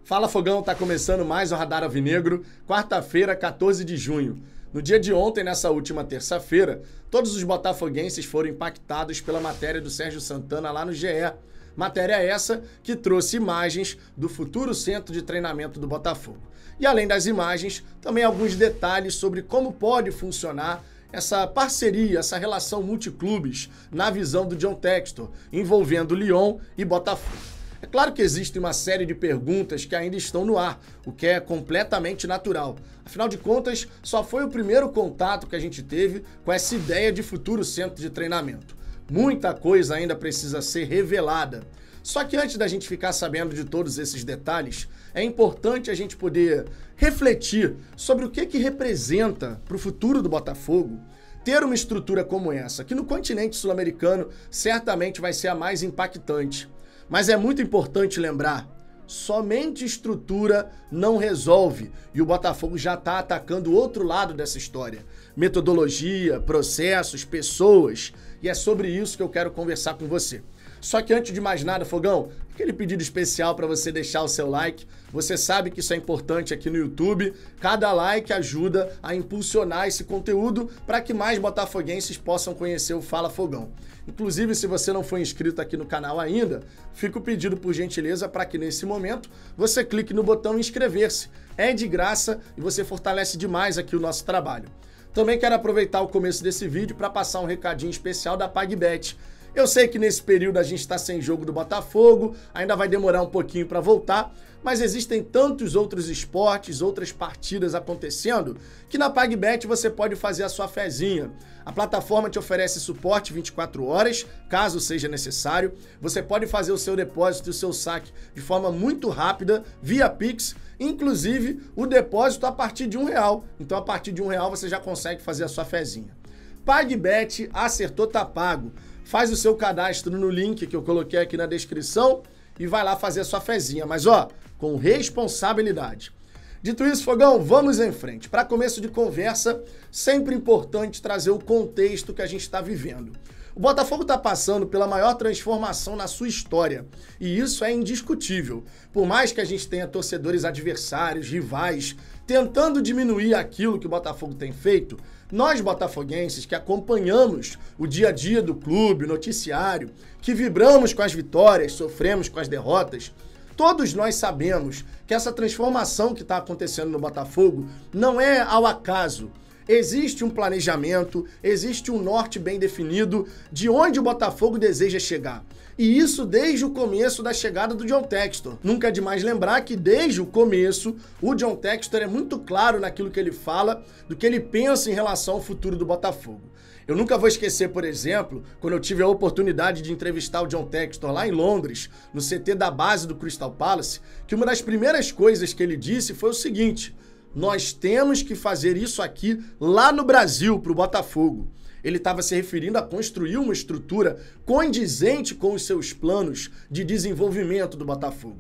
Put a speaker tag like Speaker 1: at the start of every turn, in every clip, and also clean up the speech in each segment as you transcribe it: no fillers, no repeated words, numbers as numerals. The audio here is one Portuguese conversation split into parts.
Speaker 1: Fala Fogão, tá começando mais o Radar Alvinegro, quarta-feira, 14 de junho. No dia de ontem, nessa última terça-feira, todos os botafoguenses foram impactados pela matéria do Sérgio Santana lá no GE. Matéria essa que trouxe imagens do futuro centro de treinamento do Botafogo. E além das imagens, também alguns detalhes sobre como pode funcionar essa parceria, essa relação multiclubes na visão do John Textor, envolvendo Lyon e Botafogo. É claro que existe uma série de perguntas que ainda estão no ar, o que é completamente natural. Afinal de contas, só foi o primeiro contato que a gente teve com essa ideia de futuro centro de treinamento. Muita coisa ainda precisa ser revelada. Só que antes da gente ficar sabendo de todos esses detalhes, é importante a gente poder refletir sobre o que representa para o futuro do Botafogo ter uma estrutura como essa, que no continente sul-americano certamente vai ser a mais impactante. Mas é muito importante lembrar, somente estrutura não resolve e o Botafogo já está atacando o outro lado dessa história. Metodologia, processos, pessoas, e é sobre isso que eu quero conversar com você. Só que antes de mais nada, Fogão, aquele pedido especial para você deixar o seu like. Você sabe que isso é importante aqui no YouTube. Cada like ajuda a impulsionar esse conteúdo para que mais botafoguenses possam conhecer o Fala Fogão. Inclusive, se você não for inscrito aqui no canal ainda, fica o pedido por gentileza para que nesse momento você clique no botão inscrever-se. É de graça e você fortalece demais aqui o nosso trabalho. Também quero aproveitar o começo desse vídeo para passar um recadinho especial da PagBet. Eu sei que nesse período a gente está sem jogo do Botafogo, ainda vai demorar um pouquinho para voltar, mas existem tantos outros esportes, outras partidas acontecendo, que na PagBet você pode fazer a sua fezinha. A plataforma te oferece suporte 24 horas, caso seja necessário. Você pode fazer o seu depósito e o seu saque de forma muito rápida, via Pix, inclusive o depósito a partir de R$1. Então a partir de R$1 você já consegue fazer a sua fezinha. PagBet, acertou, tá pago. Faz o seu cadastro no link que eu coloquei aqui na descrição e vai lá fazer a sua fezinha, mas ó, com responsabilidade. Dito isso, Fogão, vamos em frente. Para começo de conversa, sempre importante trazer o contexto que a gente está vivendo. O Botafogo está passando pela maior transformação na sua história, e isso é indiscutível. Por mais que a gente tenha torcedores adversários, rivais, tentando diminuir aquilo que o Botafogo tem feito, nós botafoguenses que acompanhamos o dia a dia do clube, o noticiário, que vibramos com as vitórias, sofremos com as derrotas, todos nós sabemos que essa transformação que está acontecendo no Botafogo não é ao acaso. Existe um planejamento, existe um norte bem definido de onde o Botafogo deseja chegar. E isso desde o começo da chegada do John Textor. Nunca é demais lembrar que desde o começo o John Textor é muito claro naquilo que ele fala, do que ele pensa em relação ao futuro do Botafogo. Eu nunca vou esquecer, por exemplo, quando eu tive a oportunidade de entrevistar o John Textor lá em Londres, no CT da base do Crystal Palace, que uma das primeiras coisas que ele disse foi o seguinte: nós temos que fazer isso aqui lá no Brasil para o Botafogo. Ele estava se referindo a construir uma estrutura condizente com os seus planos de desenvolvimento do Botafogo.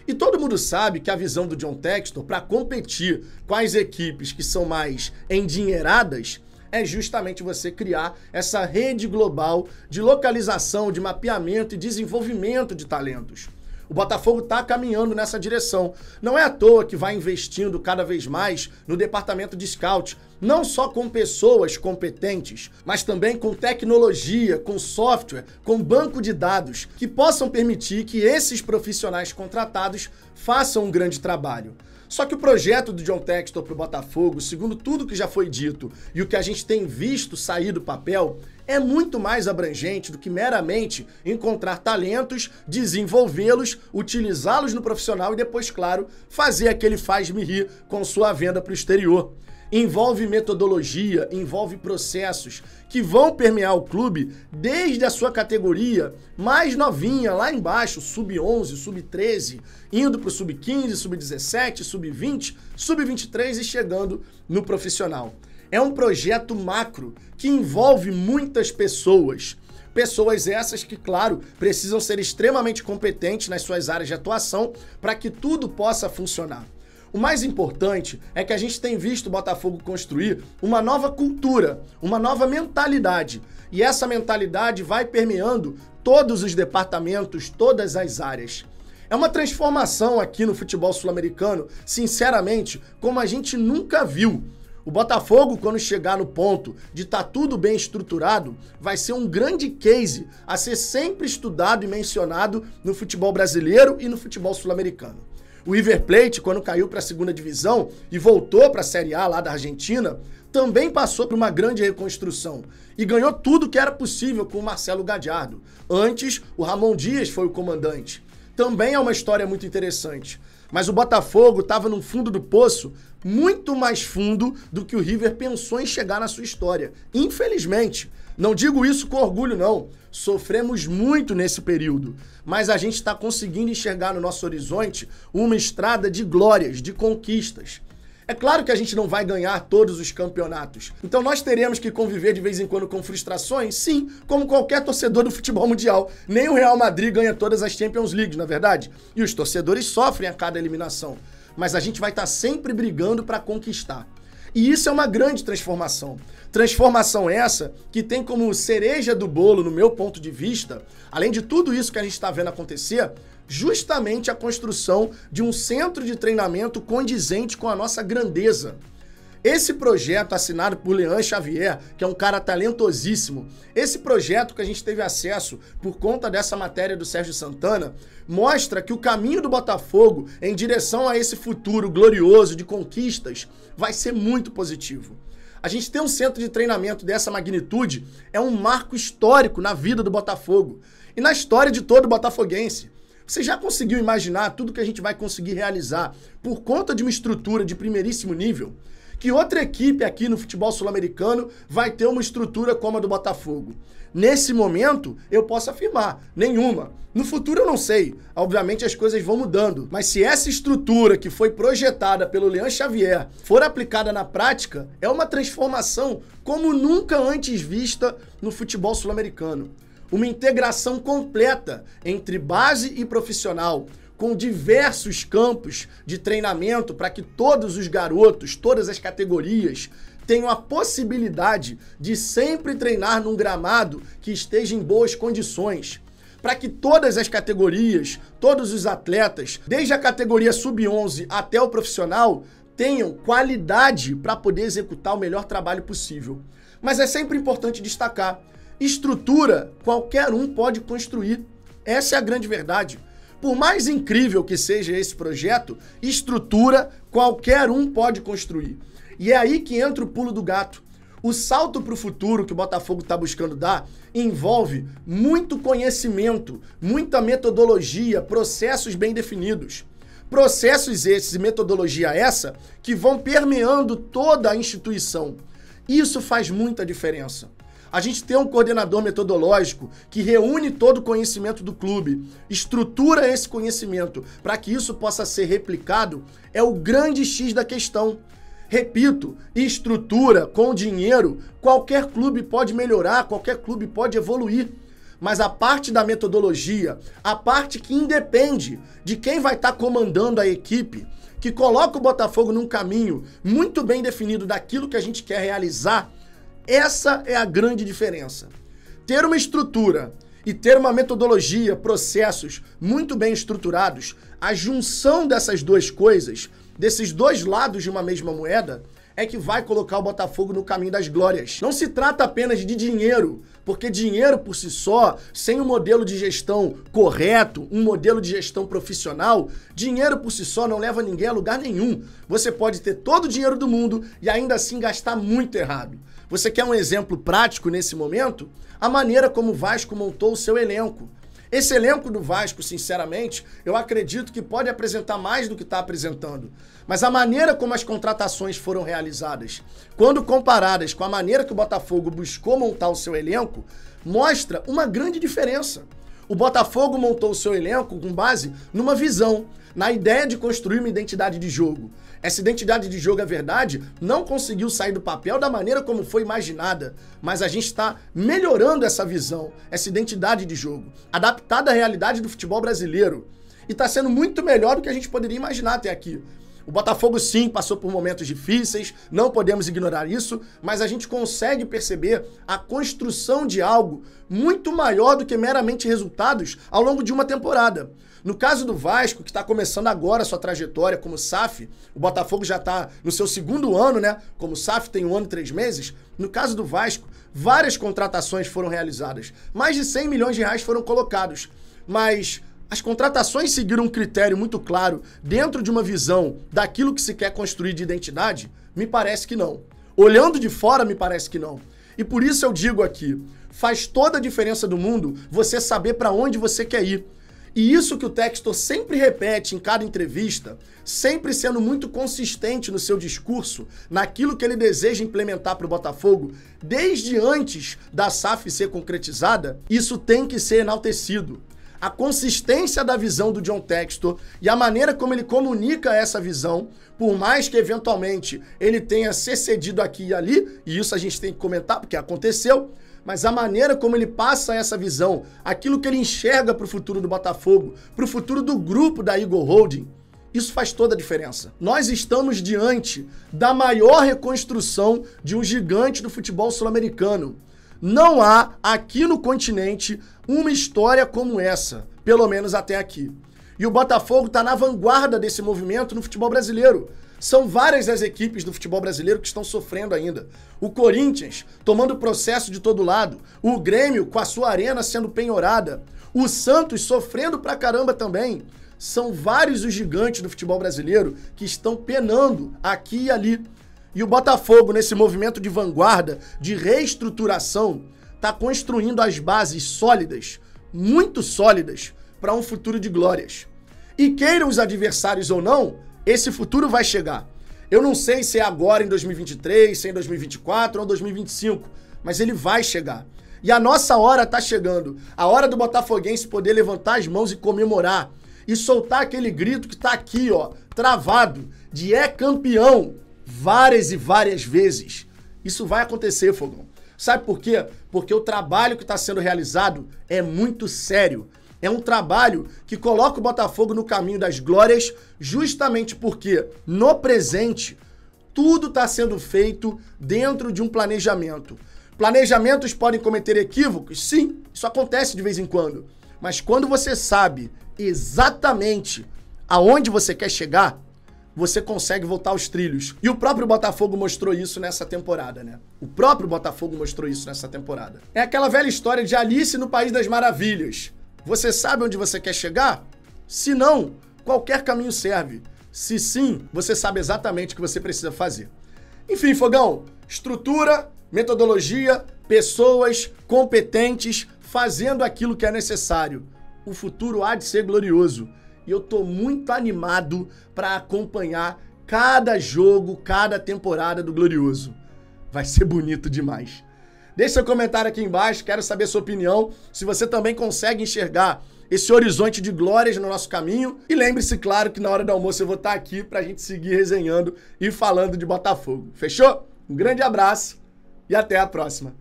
Speaker 1: E todo mundo sabe que a visão do John Textor para competir com as equipes que são mais endinheiradas é justamente você criar essa rede global de localização, de mapeamento e desenvolvimento de talentos. O Botafogo está caminhando nessa direção. Não é à toa que vai investindo cada vez mais no departamento de scout, não só com pessoas competentes, mas também com tecnologia, com software, com banco de dados, que possam permitir que esses profissionais contratados façam um grande trabalho. Só que o projeto do John Textor para o Botafogo, segundo tudo que já foi dito e o que a gente tem visto sair do papel, é muito mais abrangente do que meramente encontrar talentos, desenvolvê-los, utilizá-los no profissional e depois, claro, fazer aquele faz-me rir com sua venda para o exterior. Envolve metodologia, envolve processos que vão permear o clube desde a sua categoria mais novinha, lá embaixo, sub-11, sub-13, indo para o sub-15, sub-17, sub-20, sub-23 e chegando no profissional. É um projeto macro que envolve muitas pessoas. Pessoas essas que, claro, precisam ser extremamente competentes nas suas áreas de atuação para que tudo possa funcionar. O mais importante é que a gente tem visto o Botafogo construir uma nova cultura, uma nova mentalidade. E essa mentalidade vai permeando todos os departamentos, todas as áreas. É uma transformação aqui no futebol sul-americano, sinceramente, como a gente nunca viu. O Botafogo, quando chegar no ponto de estar tudo bem estruturado, vai ser um grande case a ser sempre estudado e mencionado no futebol brasileiro e no futebol sul-americano. O River Plate, quando caiu para a segunda divisão e voltou para a Série A lá da Argentina, também passou por uma grande reconstrução e ganhou tudo que era possível com o Marcelo Gallardo. Antes, o Ramon Dias foi o comandante. Também é uma história muito interessante. Mas o Botafogo estava no fundo do poço, muito mais fundo do que o River pensou em chegar na sua história. Infelizmente, não digo isso com orgulho não, sofremos muito nesse período, mas a gente está conseguindo enxergar no nosso horizonte uma estrada de glórias, de conquistas. É claro que a gente não vai ganhar todos os campeonatos. Então nós teremos que conviver de vez em quando com frustrações? Sim, como qualquer torcedor do futebol mundial. Nem o Real Madrid ganha todas as Champions Leagues, na verdade. E os torcedores sofrem a cada eliminação. Mas a gente vai estar sempre brigando para conquistar. E isso é uma grande transformação. Transformação essa que tem como cereja do bolo, no meu ponto de vista, além de tudo isso que a gente está vendo acontecer, justamente a construção de um centro de treinamento condizente com a nossa grandeza. Esse projeto assinado por Leandro Xavier, que é um cara talentosíssimo, esse projeto que a gente teve acesso por conta dessa matéria do Sérgio Santana, mostra que o caminho do Botafogo em direção a esse futuro glorioso de conquistas vai ser muito positivo. A gente ter um centro de treinamento dessa magnitude é um marco histórico na vida do Botafogo e na história de todo botafoguense. Você já conseguiu imaginar tudo que a gente vai conseguir realizar por conta de uma estrutura de primeiríssimo nível? Que outra equipe aqui no futebol sul-americano vai ter uma estrutura como a do Botafogo? Nesse momento, eu posso afirmar, nenhuma. No futuro eu não sei, obviamente as coisas vão mudando, mas se essa estrutura que foi projetada pelo Leandro Xavier for aplicada na prática, é uma transformação como nunca antes vista no futebol sul-americano. Uma integração completa entre base e profissional, com diversos campos de treinamento para que todos os garotos, todas as categorias, tenham a possibilidade de sempre treinar num gramado que esteja em boas condições. Para que todas as categorias, todos os atletas, desde a categoria sub-11 até o profissional, tenham qualidade para poder executar o melhor trabalho possível. Mas é sempre importante destacar, estrutura qualquer um pode construir. Essa é a grande verdade. Por mais incrível que seja esse projeto, estrutura qualquer um pode construir. E é aí que entra o pulo do gato. O salto para o futuro que o Botafogo está buscando dar envolve muito conhecimento, muita metodologia, processos bem definidos. Processos esses e metodologia essa que vão permeando toda a instituição. Isso faz muita diferença. A gente tem um coordenador metodológico que reúne todo o conhecimento do clube, estrutura esse conhecimento para que isso possa ser replicado, é o grande X da questão. Repito, estrutura com dinheiro, qualquer clube pode melhorar, qualquer clube pode evoluir. Mas a parte da metodologia, a parte que independe de quem vai estar comandando a equipe, que coloca o Botafogo num caminho muito bem definido daquilo que a gente quer realizar, essa é a grande diferença. Ter uma estrutura e ter uma metodologia, processos muito bem estruturados, a junção dessas duas coisas, desses dois lados de uma mesma moeda, é que vai colocar o Botafogo no caminho das glórias. Não se trata apenas de dinheiro, porque dinheiro por si só, sem um modelo de gestão correto, um modelo de gestão profissional, dinheiro por si só não leva ninguém a lugar nenhum. Você pode ter todo o dinheiro do mundo e ainda assim gastar muito errado. Você quer um exemplo prático nesse momento? A maneira como o Vasco montou o seu elenco. Esse elenco do Vasco, sinceramente, eu acredito que pode apresentar mais do que está apresentando. Mas a maneira como as contratações foram realizadas, quando comparadas com a maneira que o Botafogo buscou montar o seu elenco, mostra uma grande diferença. O Botafogo montou o seu elenco com base numa visão, na ideia de construir uma identidade de jogo. Essa identidade de jogo, é verdade, não conseguiu sair do papel da maneira como foi imaginada, mas a gente está melhorando essa visão, essa identidade de jogo, adaptada à realidade do futebol brasileiro. E está sendo muito melhor do que a gente poderia imaginar até aqui. O Botafogo sim passou por momentos difíceis, não podemos ignorar isso, mas a gente consegue perceber a construção de algo muito maior do que meramente resultados ao longo de uma temporada. No caso do Vasco, que está começando agora a sua trajetória como SAF, o Botafogo já está no seu segundo ano, né? Como SAF tem 1 ano e 3 meses. No caso do Vasco, várias contratações foram realizadas. Mais de 100 milhões de reais foram colocados. Mas as contratações seguiram um critério muito claro dentro de uma visão daquilo que se quer construir de identidade? Me parece que não. Olhando de fora, me parece que não. E por isso eu digo aqui, faz toda a diferença do mundo você saber para onde você quer ir. E isso que o Textor sempre repete em cada entrevista, sempre sendo muito consistente no seu discurso, naquilo que ele deseja implementar para o Botafogo, desde antes da SAF ser concretizada, isso tem que ser enaltecido. A consistência da visão do John Textor e a maneira como ele comunica essa visão, por mais que eventualmente ele tenha se cedido aqui e ali, e isso a gente tem que comentar porque aconteceu, mas a maneira como ele passa essa visão, aquilo que ele enxerga para o futuro do Botafogo, para o futuro do grupo da Eagle Holding, isso faz toda a diferença. Nós estamos diante da maior reconstrução de um gigante do futebol sul-americano. Não há aqui no continente uma história como essa, pelo menos até aqui. E o Botafogo está na vanguarda desse movimento no futebol brasileiro. São várias as equipes do futebol brasileiro que estão sofrendo ainda. O Corinthians tomando processo de todo lado. O Grêmio com a sua arena sendo penhorada. O Santos sofrendo pra caramba também. São vários os gigantes do futebol brasileiro que estão penando aqui e ali. E o Botafogo, nesse movimento de vanguarda, de reestruturação, está construindo as bases sólidas, muito sólidas, para um futuro de glórias. E queiram os adversários ou não, esse futuro vai chegar. Eu não sei se é agora em 2023, se é em 2024 ou 2025, mas ele vai chegar. E a nossa hora tá chegando. A hora do botafoguense poder levantar as mãos e comemorar. E soltar aquele grito que tá aqui, ó, travado, de é campeão, várias e várias vezes. Isso vai acontecer, Fogão. Sabe por quê? Porque o trabalho que está sendo realizado é muito sério. É um trabalho que coloca o Botafogo no caminho das glórias, justamente porque, no presente, tudo está sendo feito dentro de um planejamento. Planejamentos podem cometer equívocos? Sim, isso acontece de vez em quando. Mas quando você sabe exatamente aonde você quer chegar, você consegue voltar aos trilhos. E o próprio Botafogo mostrou isso nessa temporada, né? O próprio Botafogo mostrou isso nessa temporada. É aquela velha história de Alice no País das Maravilhas. Você sabe onde você quer chegar? Se não, qualquer caminho serve. Se sim, você sabe exatamente o que você precisa fazer. Enfim, Fogão, estrutura, metodologia, pessoas competentes fazendo aquilo que é necessário. O futuro há de ser glorioso. E eu tô muito animado para acompanhar cada jogo, cada temporada do Glorioso. Vai ser bonito demais. Deixe seu comentário aqui embaixo, quero saber sua opinião, se você também consegue enxergar esse horizonte de glórias no nosso caminho. E lembre-se, claro, que na hora do almoço eu vou estar aqui pra gente seguir resenhando e falando de Botafogo. Fechou? Um grande abraço e até a próxima.